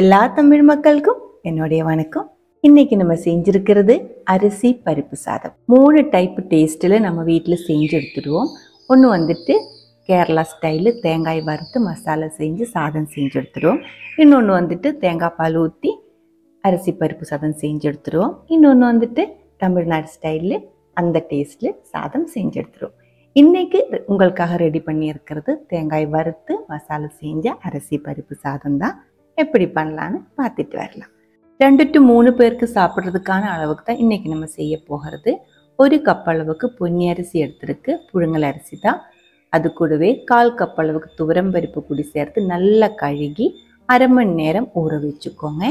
எல்லா தமிழ் மக்களுக்கும் என்னுடைய வணக்கம். இன்னைக்கு நம்ம செஞ்சிருக்கிறது அரிசி பருப்பு சாதம். 3 டைப் டேஸ்ட்டில் நம்ம வீட்டில் செஞ்சு எடுத்துடுவோம். ஒன்று வந்துட்டு கேரளா ஸ்டைலு தேங்காய் வறுத்து மசாலா செஞ்சு சாதம் செஞ்சு எடுத்துடுவோம். இன்னொன்று வந்துட்டு தேங்காய் பால் ஊற்றி அரிசி பருப்பு சாதம் செஞ்சு எடுத்துடுவோம். இன்னொன்று வந்துட்டு தமிழ்நாடு ஸ்டைலில் அந்த டேஸ்ட்டில் சாதம் செஞ்சு எடுத்துடுவோம். இன்றைக்கி உங்களுக்காக ரெடி பண்ணி இருக்கிறது தேங்காய் வறுத்து மசாலா செஞ்ச அரிசி பருப்பு சாதம் தான். எப்படி பண்ணலான்னு பார்த்துட்டு வரலாம். 2 to 3 பேருக்கு சாப்பிட்றதுக்கான அளவுக்கு தான் இன்றைக்கி நம்ம செய்ய போகிறது. 1 கப் அளவுக்கு பொன்னி அரிசி எடுத்துருக்கு, புழுங்கல் அரிசி தான். அது கூடவே 1/4 கப் அளவுக்கு துவரம் பருப்பு பொடி சேர்த்து நல்லா கழுகி அரை மணி நேரம் ஊற வச்சுக்கோங்க.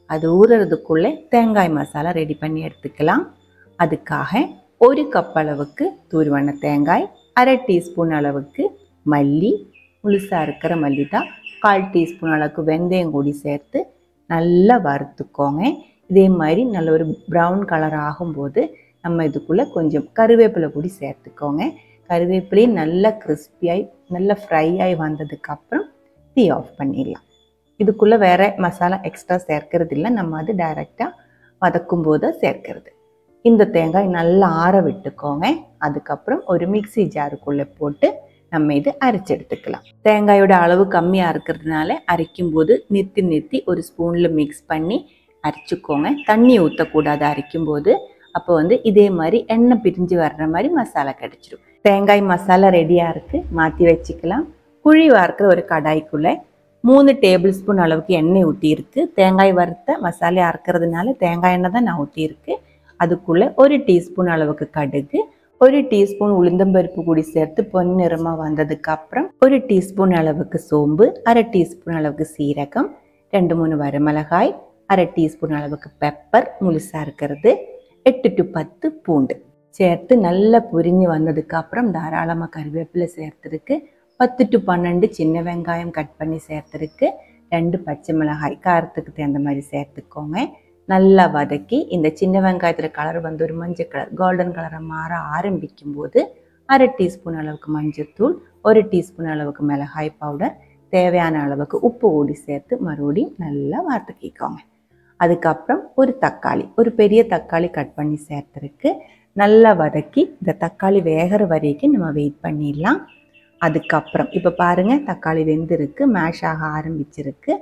அது ஊறுறதுக்குள்ளே தேங்காய் மசாலா ரெடி பண்ணி எடுத்துக்கலாம். அதுக்காக 1 கப் அளவுக்கு துருவன தேங்காய், அரை டீஸ்பூன் அளவுக்கு மல்லி, முழுசாக இருக்கிற மல்லி தான், 1/4 டீஸ்பூன் அளவுக்கு வெந்தயம் கூடி சேர்த்து நல்லா வறுத்துக்கோங்க. இதே மாதிரி நல்ல ஒரு ப்ரௌன் கலர் ஆகும்போது நம்ம இதுக்குள்ளே கொஞ்சம் கருவேப்பிலை பொடி சேர்த்துக்கோங்க. கருவேப்பிலையும் நல்லா கிறிஸ்பியாகி நல்லா ஃப்ரை ஆகி வந்ததுக்கப்புறம் தீ ஆஃப் பண்ணிடலாம். இதுக்குள்ளே வேறு மசாலா எக்ஸ்ட்ரா சேர்க்கறது இல்லை, நம்ம அது டைரெக்டாக வதக்கும் போது சேர்க்கறது. இந்த தேங்காய் நல்லா ஆற விட்டுக்கோங்க. அதுக்கப்புறம் ஒரு மிக்சி ஜாருக்குள்ளே போட்டு நம்ம இது அரைச்சி எடுத்துக்கலாம். தேங்காயோட அளவு கம்மியாக இருக்கிறதுனால அரைக்கும் போது நிறுத்தி ஒரு ஸ்பூனில் மிக்ஸ் பண்ணி அரைச்சிக்கோங்க. தண்ணி ஊற்றக்கூடாது அரைக்கும் போது. அப்போ இதே மாதிரி எண்ணெய் பிரிஞ்சு வர்ற மாதிரி மசாலா கிடச்சிடும். தேங்காய் மசாலா ரெடியாக இருக்குது, மாற்றி வச்சுக்கலாம். குழி வார்க்கிற ஒரு கடாய்க்குள்ளே 3 டேபிள் ஸ்பூன் அளவுக்கு எண்ணெய் ஊற்றிருக்கு. தேங்காய் வறுத்த மசாலா அரைக்கிறதுனால தேங்காய் எண்ணெய் தான் நான் ஊற்றிருக்கு. அதுக்குள்ளே 1 டீஸ்பூன் அளவுக்கு கடுகு, 1 டீஸ்பூன் உளுந்தம்பருப்பு கூடி சேர்த்து பொன்னிறமாக வந்ததுக்கு அப்புறம் 1 டீஸ்பூன் அளவுக்கு சோம்பு, அரை டீஸ்பூன் அளவுக்கு சீரகம், 2-3 வரமிளகாய், அரை டீஸ்பூன் அளவுக்கு பெப்பர் முழுசாக இருக்கிறது, 8 to 10 பூண்டு சேர்த்து நல்லா பொரிஞ்சு வந்ததுக்கு அப்புறம் தாராளமாக கருவேப்பிலை சேர்த்துருக்கு. 10 to 12 சின்ன வெங்காயம் கட் பண்ணி சேர்த்துருக்கு. 2 பச்சை மிளகாய் காரத்துக்கு தகுந்த மாதிரி சேர்த்துக்கோங்க. நல்லா வதக்கி இந்த சின்ன வெங்காயத்தில் கலர் ஒரு மஞ்சள் கலர் கோல்டன் கலரை மாற ஆரம்பிக்கும் போது அரை டீஸ்பூன் அளவுக்கு மஞ்சள்தூள், 1 டீஸ்பூன் அளவுக்கு மிளகாய் பவுடர், தேவையான அளவுக்கு உப்பு ஊடி சேர்த்து மறுபடியும் நல்லா வதக்கிக்கோங்க. அதுக்கப்புறம் ஒரு தக்காளி, ஒரு பெரிய தக்காளி கட் பண்ணி சேர்த்துருக்கு. நல்லா வதக்கி இந்த தக்காளி வேகிற வரைக்கும் நம்ம வெயிட் பண்ணிடலாம். அதுக்கப்புறம் இப்போ பாருங்கள் தக்காளி வெந்திருக்கு, மேஷ் ஆக ஆரம்பிச்சிருக்கு.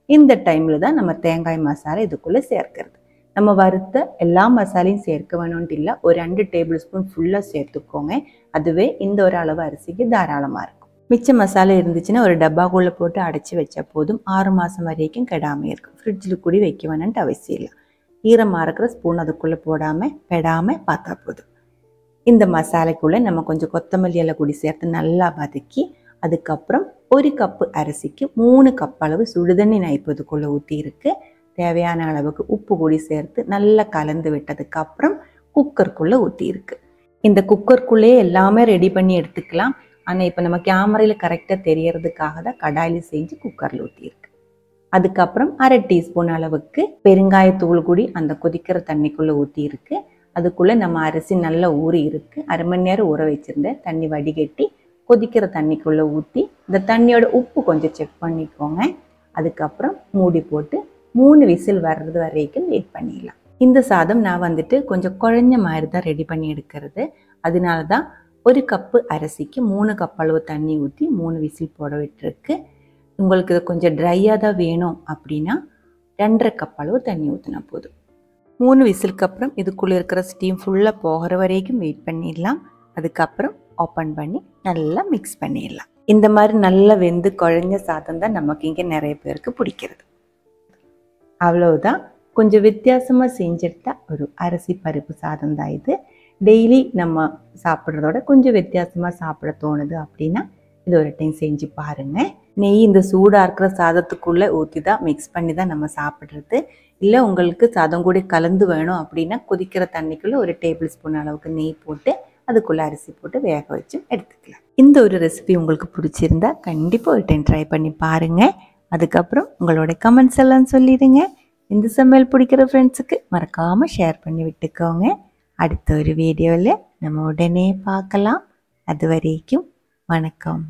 இந்த டைமில் தான் நம்ம தேங்காய் மசாலா இதுக்குள்ளே சேர்க்கிறது. நம்ம வறுத்த எல்லா மசாலையும் சேர்க்க வேணும்ட்டு இல்லை, ஒரு 2 டேபிள் ஸ்பூன் ஃபுல்லாக சேர்த்துக்கோங்க. அதுவே இந்த ஒரு அளவு அரிசிக்கு தாராளமாக இருக்கும். மிச்ச மசாலா இருந்துச்சுன்னா ஒரு டப்பாக்குள்ளே போட்டு அடைச்சி வச்சா போதும், 6 மாதம் வரைக்கும் கெடாமல் இருக்கும். ஃப்ரிட்ஜில் கூட வைக்க வேணும்ட்டு அவசியம் இல்லை. ஈரமாக இருக்கிற ஸ்பூன் அதுக்குள்ளே பெடாமல் பார்த்தா போதும். இந்த மசாலைக்குள்ளே நம்ம கொஞ்சம் கொத்தமல்லி எல்லாம் கூடி சேர்த்து நல்லா வதக்கி அதுக்கப்புறம் 1 கப்பு அரிசிக்கு 3 கப் அளவு சுடுதண்ணி நான் இப்போ இதுக்குள்ளே ஊற்றிருக்கு. தேவையான அளவுக்கு உப்பு கூடி சேர்த்து நல்லா கலந்து விட்டதுக்கப்புறம் குக்கருக்குள்ளே ஊற்றிருக்கு. இந்த குக்கருக்குள்ளேயே எல்லாமே ரெடி பண்ணி எடுத்துக்கலாம். ஆனால் இப்போ நம்ம கேமரையில் கரெக்டாக தெரியறதுக்காக தான் கடாயில் செஞ்சு குக்கரில் ஊற்றிருக்கு. அதுக்கப்புறம் அரை டீஸ்பூன் அளவுக்கு பெருங்காயத்தூள் கூடி அந்த கொதிக்கிற தண்ணிக்குள்ளே ஊற்றிருக்கு. அதுக்குள்ளே நம்ம அரிசி நல்லா ஊறி இருக்குது. அரை மணி நேரம் ஊற வச்சுருந்தேன். தண்ணி வடிகட்டி கொதிக்கிற தண்ணிக்குள்ளே ஊற்றி இந்த தண்ணியோட உப்பு கொஞ்சம் செக் பண்ணிக்கோங்க. அதுக்கப்புறம் மூடி போட்டு 3 விசில் வர்றது வரைக்கும் வெயிட் பண்ணிடலாம். இந்த சாதம் நான் கொஞ்சம் குழஞ்ச மாதிரி தான் ரெடி பண்ணி எடுக்கிறது. அதனால தான் 1 கப்பு அரிசிக்கு 3 கப் அளவு தண்ணி ஊற்றி 3 விசில் போட விட்டுருக்கு. உங்களுக்கு இது கொஞ்சம் ட்ரையாக தான் வேணும் அப்படின்னா 2.5 கப் அளவு தண்ணி ஊற்றினா போதும். 3 விசிலுக்கு அப்புறம் இதுக்குள்ளே இருக்கிற ஸ்டீம் ஃபுல்லாக போகிற வரைக்கும் வெயிட் பண்ணிடலாம். அதுக்கப்புறம் ஓப்பன் பண்ணி நல்லா மிக்ஸ் பண்ணிடலாம். இந்த மாதிரி நல்லா வெந்து குழஞ்ச சாதம் தான் நமக்கு இங்கே நிறைய பேருக்கு பிடிக்கிறது. அவ்வளவுதான், கொஞ்சம் வித்தியாசமாக செஞ்செடுத்தா ஒரு அரிசி பருப்பு சாதம் தான் இது. டெய்லி நம்ம சாப்பிட்றதோட கொஞ்சம் வித்தியாசமாக சாப்பிட தோணுது அப்படின்னா இது ஒரு டைம் செஞ்சு பாருங்கள். நெய் இந்த சூடாக இருக்கிற சாதத்துக்குள்ளே ஊற்றி தான் மிக்ஸ் பண்ணி தான் நம்ம சாப்பிட்றது. இல்லை உங்களுக்கு சாதம் கூட கலந்து வேணும் அப்படின்னா கொதிக்கிற தண்ணிக்குள்ளே 1 டேபிள் ஸ்பூன் அளவுக்கு நெய் போட்டு அதுக்குள்ளே அரிசி போட்டு வேக வச்சு எடுத்துக்கலாம். இந்த ஒரு ரெசிபி உங்களுக்கு பிடிச்சிருந்தா கண்டிப்பாக ஒரு டைம் ட்ரை பண்ணி பாருங்கள். அதுக்கப்புறம் உங்களோட கமெண்ட்ஸ் எல்லாம் சொல்லிடுங்க. இந்த சமையல் பிடிக்கிற ஃப்ரெண்ட்ஸுக்கு மறக்காமல் ஷேர் பண்ணி விட்டுக்கோங்க. அடுத்த ஒரு வீடியோவில் நம்ம உடனே பார்க்கலாம். அது வரைக்கும் வணக்கம்.